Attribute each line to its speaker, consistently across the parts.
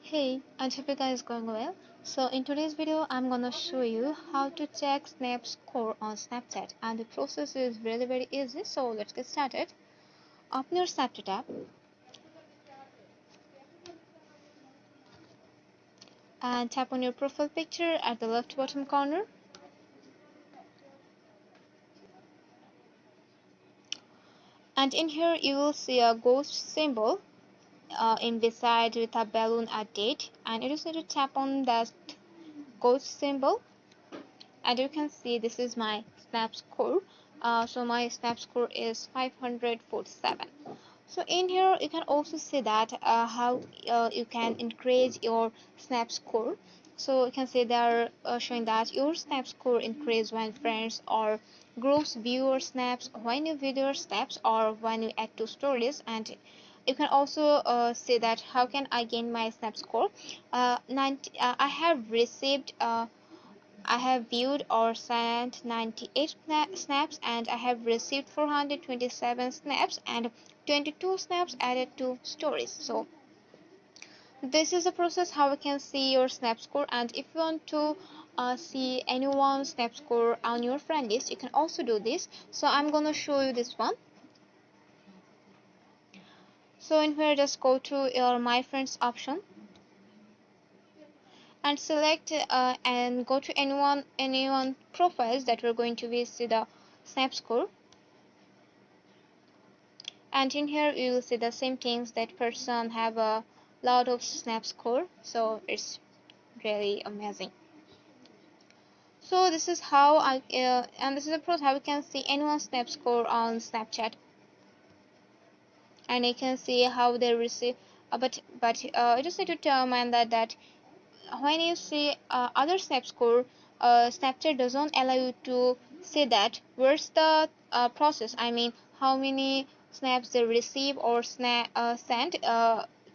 Speaker 1: Hey, I hope you guys going well. So in today's video, I'm gonna show you how to check Snap score on Snapchat, and the process is very easy. So let's get started. Open your Snapchat app and tap on your profile picture at the left bottom corner. And in here, you will see a ghost symbol in beside with a balloon at date, and you just need to tap on that ghost symbol, and you can see this is my Snap score. So my Snap score is 547. So in here you can also see that how you can increase your Snap score. So you can see they are showing that your Snap score increase when friends or groups view your snaps, when you video your snaps, or when you add to stories. And you can also see that how can I gain my Snap score. 90, I have received I have viewed or sent 98 snaps, and I have received 427 snaps and 22 snaps added to stories. So this is the process how we can see your snap score. And if you want to see anyone's snap score on your friend list, you can also do this. So I'm gonna show you this one. So in here, just go to your my friends option and select and go to anyone profiles that we're going to be see the snap score. And in here you will see the same things, that person have a lot of snap score, so it's really amazing. So this is how and this is the process how we can see anyone's snap score on Snapchat, and you can see how they receive but you just need to mind that when you see other snap score, Snapchat doesn't allow you to see that where's the process. I mean, how many snaps they receive or send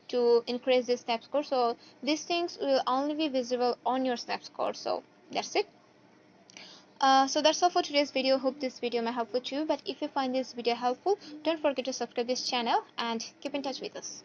Speaker 1: to increase the snap score. So these things will only be visible on your snap score. So that's it. So that's all for today's video. Hope this video may help with you. But if you find this video helpful, don't forget to subscribe this channel and keep in touch with us.